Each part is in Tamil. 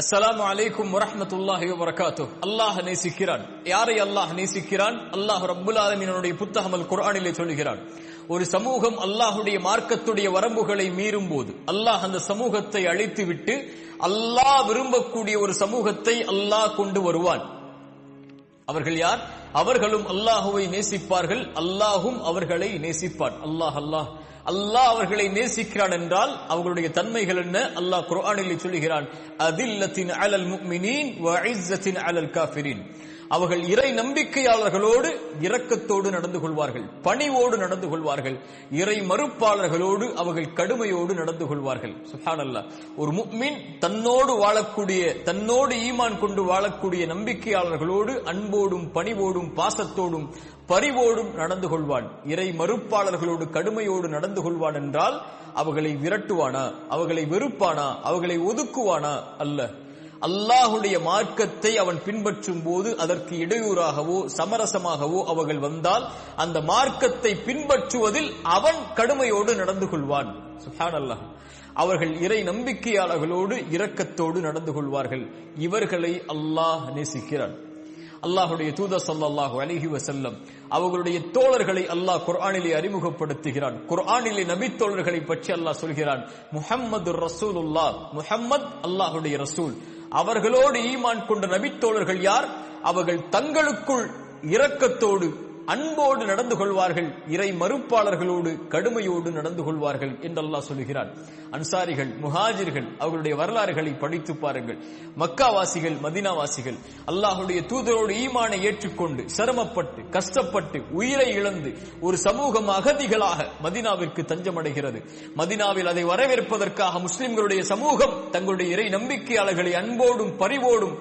அஸ்ஸலாமு அலைக்கும் வரஹ்மத்துல்லாஹி வபரகாத்துஹ். அல்லாஹ் நேசிக்கிறான். யாரை அல்லாஹ் நேசிக்கிறான்? அல்லாஹ் ரப்புல் ஆலமீனுடைய புத்தகம் அல் குர்ஆனிலே சொல்கிறான், ஒரு சமூகம் அல்லாஹ்வுடைய மார்க்கத்துடைய வரம்புகளை மீறும் போது அல்லாஹ் அந்த சமூகத்தை அழித்துவிட்டு அல்லாஹ் விரும்பக்கூடிய ஒரு சமூகத்தை அல்லாஹ் கொண்டு வருவான். அவர்கள் யார்? அவர்களும் அல்லாஹுவை நேசிப்பார்கள், அல்லாஹும் அவர்களை நேசிப்பான். அல்லாஹ் அவர்களை நேசிக்கிறான் என்றால் அவர்களுடைய தன்மைகள் என்ன? அல்லாஹ் குர்ஆனில் சொல்கிறான், அதில்லத்தின் அலல் முஃமினீன் வ இஸ்ஸத்தின் அலல் காஃபிரீன். அவர்கள் இறை நம்பிக்கையாளர்களோடு இரக்கத்தோடு நடந்து கொள்வார்கள், பணிவோடு நடந்து கொள்வார்கள். இறை மறுப்பாளர்களோடு அவர்கள் கடுமையோடு நடந்து கொள்வார்கள். சுப்ஹானல்லாஹ். ஒரு முஃமின் தன்னோடு ஈமான் கொண்டு வாழக்கூடிய நம்பிக்கையாளர்களோடு அன்போடும் பணிவோடும் பாசத்தோடும் பரிவோடும் நடந்து கொள்வான். இறை மறுப்பாளர்களோடு கடுமையோடு நடந்து கொள்வான் என்றால் அவர்களை விரட்டுவானா, அவர்களை வெறுப்பானா, அவர்களை ஒதுக்குவானா? அல்ல. அல்லாஹுடைய மார்க்கத்தை அவன் பின்பற்றும் போது அதற்கு இடையூறாகவோ சமரசமாகவோ அவர்கள் வந்தால் அந்த மார்க்கத்தை பின்பற்றுவதில் அவன் கடுமையோடு நடந்து கொள்வான். சுப்ஹானல்லாஹ். அவர்கள் இறை நம்பிக்கையாளர்களோடு இரக்கத்தோடு நடந்து கொள்வார்கள். இவர்களை அல்லாஹ் நேசிக்கிறான். அல்லாஹுடைய தூதர் ஸல்லல்லாஹு அலைஹி வஸல்லம் அவர்களுடைய தோழர்களை அல்லாஹ் குர்ஆனிலே அறிமுகப்படுத்துகிறான். குர்ஆனிலே நபி தோழர்களை பற்றி அல்லாஹ் சொல்கிறான், முஹம்மதுர் ரசூலுல்லாஹ், முஹம்மத் அல்லாஹுடைய ரசூல். அவர்களோடு ஈமான் கொண்ட நபி தோழர்கள் யார்? அவர்கள் தங்களுக்குள் இரக்கத்தோடு அன்போடு நடந்து கொள்வார்கள், இறை மறுப்பாளர்களோடு கடுமையோடு நடந்து கொள்வார்கள் என்று அல்லாஹ் சொல்கிறான். அன்சாரிகள், முஹாஜிர்கள், அவர்களுடைய வரலாறுகளை படித்து பாருங்கள். மக்காவாசிகள், மதீனாவாசிகள் அல்லாஹுடைய தூதரோடு ஈமானை ஏற்றுக்கொண்டு சிரமப்பட்டு கஷ்டப்பட்டு உயிரை இழந்து ஒரு சமூகம் அகதிகளாக மதீனாவிற்கு தஞ்சமடைகிறது. மதீனாவில் அதை வரவேற்பதற்காக முஸ்லிம்களுடைய சமூகம் தங்களுடைய இறை நம்பிக்கையாளர்களை அன்போடும் பரிவோடும்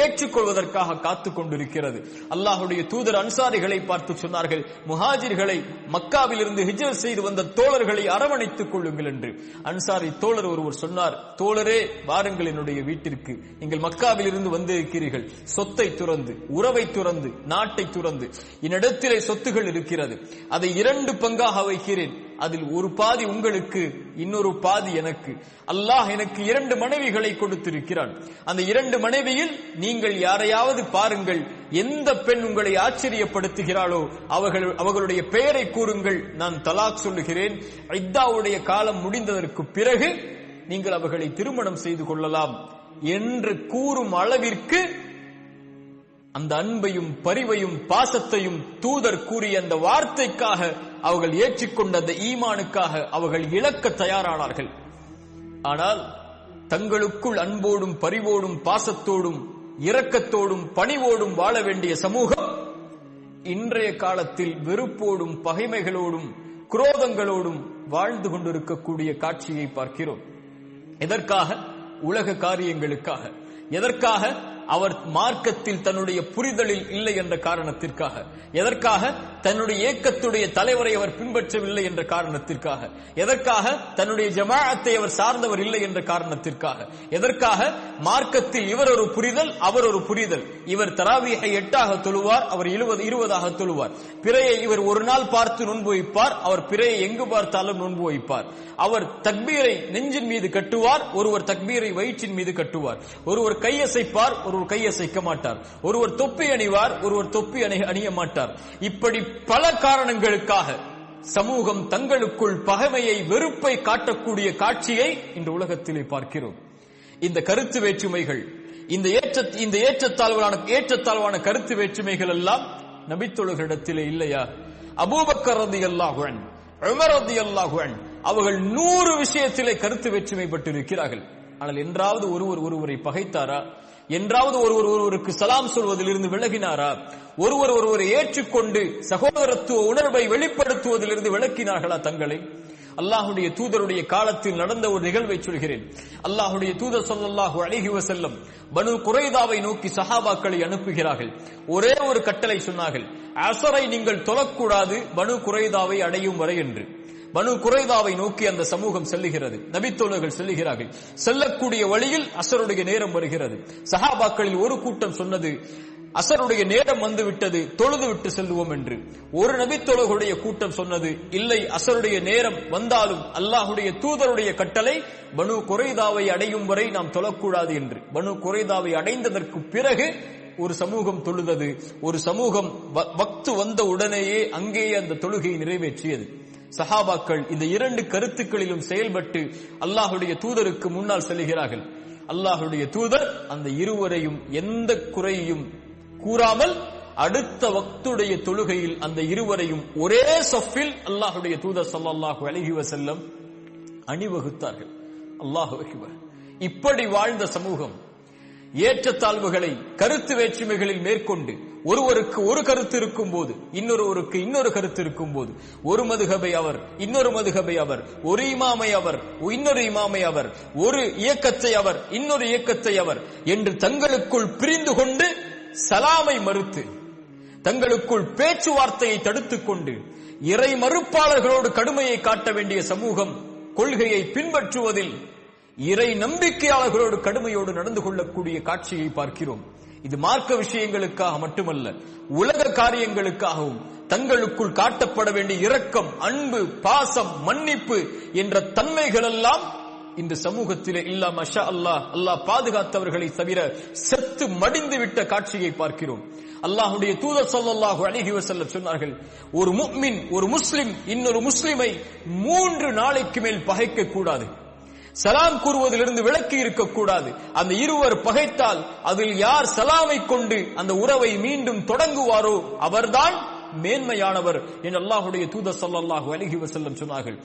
ஏற்றுக்கொள்வதற்காக காத்துக் கொண்டிருக்கிறது. அல்லாஹுடைய தூதர் அன்சாரிகளை பார்த்து சொன்னார்கள், முஹாஜிர்களை, மக்காவில் இருந்து ஹிஜ்ரத் செய்து வந்த தோழர்களை அரவணைத்துக் கொள்ளுங்கள் என்று. அன்சாரி தோழர் ஒருவர் சொன்னார், தோழரே வாருங்கள் என்னுடைய வீட்டிற்கு, நீங்கள் மக்காவில் இருந்து வந்திருக்கிறீர்கள், சொத்தை துறந்து, உறவை துறந்து, நாட்டை துறந்து, என்னிடத்திலே சொத்துகள் இருக்கிறது, அதை 2 பங்காக வைக்கிறேன், அதில் ஒரு பாதி உங்களுக்கு, இன்னொரு பாதி எனக்கு. அல்லாஹ் எனக்கு 2 மனைவிகளை கொடுத்திருக்கிறான். அந்த 2 மனைவியில் நீங்கள் யாரையாவது பாருங்கள், எந்த பெண் உங்களை ஆச்சரியப்படுத்துகிறாளோ அவர்களுடைய பெயரை கூறுங்கள், நான் தலாக் சொல்லுகிறேன். இத்தாவுடைய காலம் முடிந்ததற்கு பிறகு நீங்கள் அவர்களை திருமணம் செய்து கொள்ளலாம் என்று கூறும் அளவிற்கு அந்த அன்பையும் பரிவையும் பாசத்தையும் தூதர் கூறிய அந்த வார்த்தைக்காக அவர்கள் ஏற்றுக்கொண்ட அந்த ஈமானுக்காக அவர்கள் இழக்க தயாரானார்கள். ஆனால் தங்களுக்குள் அன்போடும் பரிவோடும் பாசத்தோடும் இரக்கத்தோடும் பணிவோடும் வாழ வேண்டிய சமூகம் இன்றைய காலத்தில் வெறுப்போடும் பகைமைகளோடும் குரோதங்களோடும் வாழ்ந்து கொண்டிருக்கக்கூடிய காட்சியை பார்க்கிறோம். எதற்காக? உலக காரியங்களுக்காக. எதற்காக? அவர் மார்க்கத்தில் தன்னுடைய புரிதலில் இல்லை என்ற காரணத்திற்காக. எதற்காக? தன்னுடைய இயக்கத்துடைய தலைவரை அவர் பின்பற்றவில்லை என்ற காரணத்திற்காக. எதற்காக? தன்னுடைய ஜமாஅத்தை அவர் சார்ந்தவர் இல்லை என்ற காரணத்திற்காக. எதற்காக? மார்க்கத்தில் இவர் ஒரு புரிதல், அவர் ஒரு புரிதல். இவர் தராவீஹை 8ஆக தொழுவார், அவர் 20ஆக தொழுவார். பிறையை இவர் ஒரு நாள் பார்த்து நோன்பு வைப்பார், அவர் பிறையை எங்கு பார்த்தாலும் நோன்பு வைப்பார். அவர் தக்பீரை நெஞ்சின் மீது கட்டுவார், ஒருவர் தக்பீரை வயிற்றின் மீது கட்டுவார். ஒருவர் கையசைப்பார், ஒருவர் கையசைக்க மாட்டார். ஒருவர் தொப்பி அணிவார், ஒருவர் தொப்பி அணிய மாட்டார். இப்படி பல காரணங்களுக்காக சமூகம் தங்களுக்குள் பகைமையை, வெறுப்பை காட்டக்கூடிய காட்சியை இந்த உலகத்திலே பார்க்கிறோம். இந்த கருத்து வேற்றுமைகள், இந்த ஏற்றத்தாழ்வான கருத்து வேற்றுமைகள் எல்லாம் நபித்தோழர்களிடத்திலே இல்லையா? அபூபக்கர் ரலியல்லாஹு அன்ஹு, உமர் ரலியல்லாஹு அன்ஹு அவர்கள் 100 விஷயத்திலே கருத்து வேற்றுமை பட்டிருக்கிறார்கள். ஆனால் என்றாவது ஒருவரை பகைத்தாரா? என்றாவது ஒருவருக்கு சலாம் சொல்வதிலிருந்து விலகினாரா? ஒருவரை ஏற்றுக்கொண்டு சகோதரத்துவ உணர்வை வெளிப்படுத்துவதிலிருந்து விலக்கினார்களா தங்களை? அல்லாஹுடைய தூதருடைய காலத்தில் நடந்த ஒரு நிகழ்வை சொல்கிறேன். அல்லாஹுடைய தூதர் ஸல்லல்லாஹு அலைஹி வஸல்லம் பனு குரைதாவை நோக்கி சஹாபாக்களை அனுப்புகிறார்கள். ஒரே ஒரு கட்டளை சொன்னார்கள், அஸரை நீங்கள் தொழக்கூடாது பனு குரைதாவை அடையும் வரை என்று. பனு குரைதாவை நோக்கி அந்த சமூகம் செல்லுகிறது. நபித்தோழர்கள் செல்லுகிறார்கள். செல்லக்கூடிய வழியில் அஸருடைய நேரம் வருகிறது. சஹாபாக்களில் ஒரு கூட்டம் சொன்னது, அசருடைய நேரம் வந்து விட்டது, தொழுது விட்டு செல்வோம் என்று. ஒரு நபித்தோழர்களுடைய கூட்டம் சொன்னது, இல்லை, அசருடைய நேரம் வந்தாலும் அல்லாஹுடைய தூதருடைய கட்டளை பனு குறைதாவை அடையும் வரை நாம் தொழக்கூடாது என்று. பனு குறைதாவை அடைந்ததற்கு பிறகு ஒரு சமூகம் தொழுதது. ஒரு சமூகம் வக்து வந்த உடனேயே அங்கேயே அந்த தொழுகையை நிறைவேற்றியது. சஹாபாக்கள் இந்த இரண்டு கருத்துக்களிலும் செயல்பட்டு அல்லாஹுடைய தூதருக்கு முன்னால் செல்கிறார்கள். அல்லாஹுடைய தூதர் அந்த இருவரையும் எந்த குறையும் கூறாமல் அடுத்த வக்துடைய தொழுகையில் அந்த இருவரையும் ஒரே சஃபில் அல்லாஹுடைய தூதர் ஸல்லல்லாஹு அலைஹி வஸல்லம் அணிவகுத்தார்கள். அல்லாஹு அக்பர். இப்படி வாழ்ந்த சமூகம் ஏற்றத்தாழ்வுகளை கருத்து வேற்றுமைகளில் மேற்கொண்டு ஒருவருக்கு ஒரு கருத்து இருக்கும் போது இன்னொருவருக்கு இன்னொரு கருத்து இருக்கும் போது ஒரு மதுஹபை அவர், இன்னொரு மதுஹபை அவர், ஒரு இமாமை அவர், இன்னொரு இமாமை அவர், ஒரு இயக்கத்தை அவர், இன்னொரு இயக்கத்தை அவர் என்று தங்களுக்குள் பிரிந்து கொண்டு சலாமை மறுத்து தங்களுக்குள் பேச்சுவார்த்தையை தடுத்துக் கொண்டு இறை மறுப்பாளர்களோடு கடுமையை காட்ட வேண்டிய சமூகம் கொள்கையை பின்பற்றுவதில் இறை நம்பிக்கையாளர்களோடு கடுமையோடு நடந்து கொள்ளக்கூடிய காட்சியை பார்க்கிறோம். இது மார்க்க விஷயங்களுக்காக மட்டுமல்ல, உலக காரியங்களுக்காகவும் தங்களுக்குள் காட்டப்பட வேண்டிய இரக்கம், அன்பு, பாசம், மன்னிப்பு என்ற தன்மைகள் எல்லாம் இந்த சமூகத்திலே இல்லா மஷா அல்லாஹ், அல்லாஹ் பாதுகாத்தவர்களை தவிர செத்து மடிந்து விட்ட காட்சியை பார்க்கிறோம். அல்லாஹுடைய தூதர் ஸல்லல்லாஹு அலைஹி வஸல்லம் சொன்னார்கள், ஒரு முஃமின், ஒரு முஸ்லிம் இன்னொரு முஸ்லிமை 3 நாளைக்கு மேல் பகைக்க கூடாது. சலாம் கூறுவதிலிருந்து விலக்கி இருக்கக்கூடாது. அந்த இருவர் பகைத்தால் அதில் யார் சலாமை கொண்டு அந்த உறவை மீண்டும் தொடங்குவாரோ அவர்தான் மேன்மையானவர் என்று அல்லாஹுடைய தூதர் ஸல்லல்லாஹு அலைஹி வஸல்லம் சொன்னார்கள்.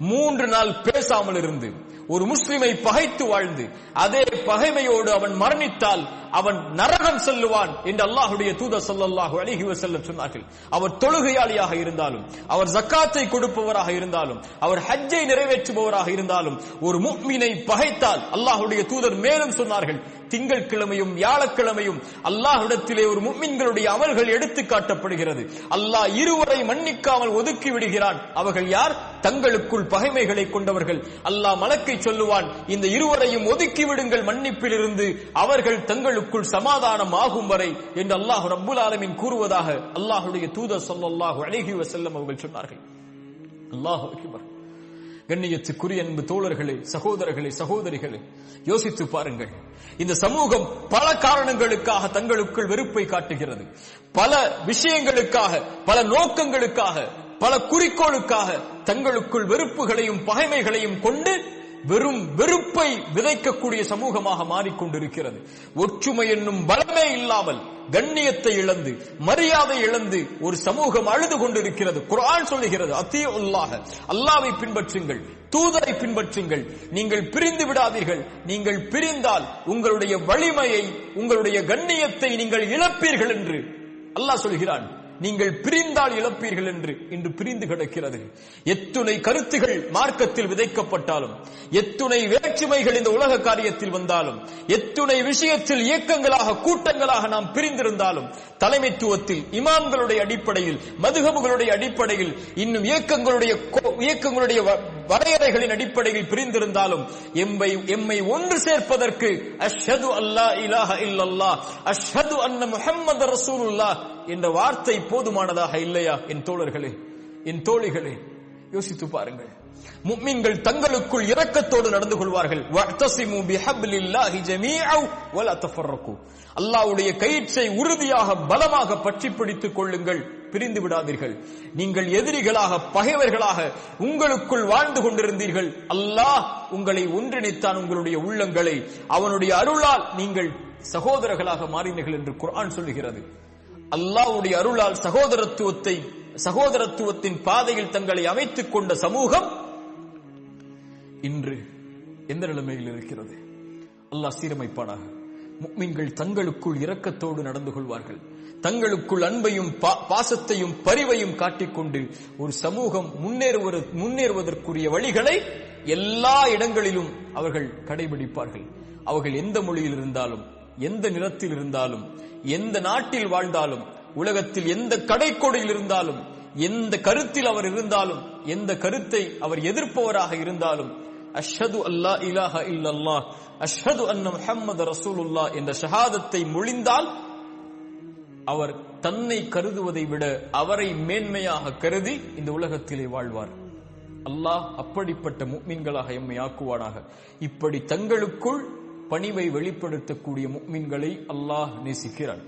3 நாள் பேசாமல் இருந்து ஒரு முஸ்லிமை பகைத்து வாழ்ந்து அதே பகைமையோடு அவன் மரணித்தால் அவன் நரகம் செல்லுவான் என்று அல்லாஹுடைய தூதர் ஸல்லல்லாஹு அலைஹி வஸல்லம் சொன்னார்கள். அவர் தொழுகையாளியாக இருந்தாலும், அவர் ஜக்காத்தை கொடுப்பவராக இருந்தாலும், அவர் ஹஜ்ஜை நிறைவேற்றுபவராக இருந்தாலும் ஒரு முஃமினை பகைத்தால் அல்லாஹுடைய தூதர் மேலும் சொன்னார்கள், திங்கட்கிழமையும் வியாழக்கிழமையும் அல்லாஹ்விடத்திலே ஒரு முஃமின்களுடைய அமல்கள் எடுத்து காட்டப்படுகிறது. அல்லாஹ் இருவரை மன்னிக்காமல் ஒதுக்கி விடுகிறான். அவர்கள் யார்? தங்களுக்குள் பகைமைகளை கொண்டவர்கள். அல்லாஹ் மலக்கை சொல்லுவான், இந்த இருவரையும் ஒதுக்கி விடுங்கள் மன்னிப்பிலிருந்து, அவர்கள் தங்களுக்குள் சமாதானம் ஆகும் வரை என்று அல்லாஹ் ரப்புல் ஆலமீன் கூறுவதாக அல்லாஹுடைய தூதர் ஸல்லல்லாஹு அலைஹி வஸல்லம் அவர்கள் சொன்னார்கள். அல்லாஹு அக்பர். கண்ணியத்துக்குரிய அன்பு தோழர்களே, சகோதரர்களே, சகோதரிகளே, யோசித்து பாருங்கள். இந்த சமூகம் பல காரணங்களுக்காக தங்களுக்குள் வெறுப்பை காட்டுகிறது. பல விஷயங்களுக்காக, பல நோக்கங்களுக்காக, பல குறிக்கோளுக்காக தங்களுக்குள் வெறுப்புகளையும் பகைமைகளையும் கொண்டு வெறும் வெறுப்பை விதைக்கக்கூடிய சமூகமாக மாறிக்கொண்டிருக்கிறது. ஒற்றுமை என்னும் பலமே இல்லாமல் கண்ணியத்தை இழந்து, மரியாதை இழந்து ஒரு சமூகம் அழுது கொண்டிருக்கிறது. குர்ஆன் சொல்லுகிறது, அத்தீஉல்லாஹ், அல்லாஹ்வை பின்பற்றுங்கள், தூதரை பின்பற்றுங்கள், நீங்கள் பிரிந்து விடாதீர்கள். நீங்கள் பிரிந்தால் உங்களுடைய வலிமையை, உங்களுடைய கண்ணியத்தை நீங்கள் இழப்பீர்கள் என்று அல்லாஹ் சொல்கிறான். நீங்கள் பிரிந்தால் இழப்பீர்கள் என்று இன்று பிரிந்து கிடக்கிறது. எத்துணை கருத்துகள் மார்க்கத்தில் விதைக்கப்பட்டாலும், எத்துணை வேற்றுமைகள் இந்த உலக காரியத்தில் வந்தாலும், எத்துணை விஷயத்தில் இயக்கங்களாக கூட்டங்களாக நாம் பிரிந்திருந்தாலும், தலைமைத்துவத்தில் இமாம்களுடைய அடிப்படையில், மதுஹபுகளுடைய அடிப்படையில், இன்னும் இயக்கங்களுடைய வரையறைகளின் அடிப்படையில் பிரிந்திருந்தாலும் எம்மை ஒன்று சேர்ப்பதற்கு அஷ்ஹது அல்லா இலாஹ இல்லல்லாஹ், அஷ்ஹது அன்ன முஹம்மது ரசூலுல்லாஹ் என்ற வார்த்தை போதுமானதாக இல்லையா? என் தோழர்களே, என் தோழிகளே, யோசித்து பாருங்கள். முஃமின்கள் தங்களுக்குள் இரக்கத்தோடு நடந்து கொள்வார்கள். வஅ்தஸிமு பிஹப்லில்லாஹி ஜமீஅன் வலா தஃபர்ரகு. அல்லாஹ்வுடைய கயிற்றை உறுதியாக பலமாக பற்றி பிடித்துக் கொள்ளுங்கள், பிரிந்து விடாதீர்கள். நீங்கள் எதிரிகளாக, பகைவர்களாக உங்களுக்குள் வாழ்ந்து கொண்டிருந்தீர்கள். அல்லாஹ் உங்களை ஒன்றிணைத்தான், உங்களுடைய உள்ளங்களை. அவனுடைய அருளால் நீங்கள் சகோதரர்களாக மாறினீர்கள் என்று குர்ஆன் சொல்லுகிறது. அல்லாஹ்வுடைய அருளால் சகோதரத்துவத்தின் பாதையில் தங்களை அமைத்துக் கொண்ட சமூகம் இன்று எந்த நிலைமையில் இருக்கிறது? அல்லாஹ் சீரமைப்பானாக. முஃமின்கள் தங்களுக்குள் இரக்கத்தோடு நடந்து கொள்வார்கள். தங்களுக்குள் அன்பையும் பாசத்தையும் பரிவையும் காட்டிக்கொண்டு ஒரு சமூகம் முன்னேறுவதற்குரிய வழிகளை எல்லா இடங்களிலும் அவர்கள் கடைபிடிப்பார்கள். அவர்கள் எந்த மொழியில் இருந்தாலும், எந்த நிலத்தில் இருந்தாலும், எந்த நாட்டில் வாழ்ந்தாலும், உலகத்தில் எந்த கடைக்கோடியில் இருந்தாலும், எந்த கருத்தில் அவர் இருந்தாலும், எந்த கருத்தை அவர் எதிர்ப்பவராக இருந்தாலும், அஷ்ஹது அல்லா இலாஹ இல்லல்லாஹ், அஷ்ஹது அன்ன முஹம்மது ரசூலுல்லாஹ் என்ற ஷஹாதத்தை மொழிந்தால் அவர் தன்னை கருதுவதை விட அவரை மேன்மையாக கருதி இந்த உலகத்திலே வாழ்வார். அல்லாஹ் அப்படிப்பட்ட முஃமின்களாக எம்மை ஆக்குவானாக. இப்படி தங்களுக்குள் பணிவை வெளிப்படுத்தக்கூடிய முஃமின்களை அல்லாஹ் நேசிக்கிறான்.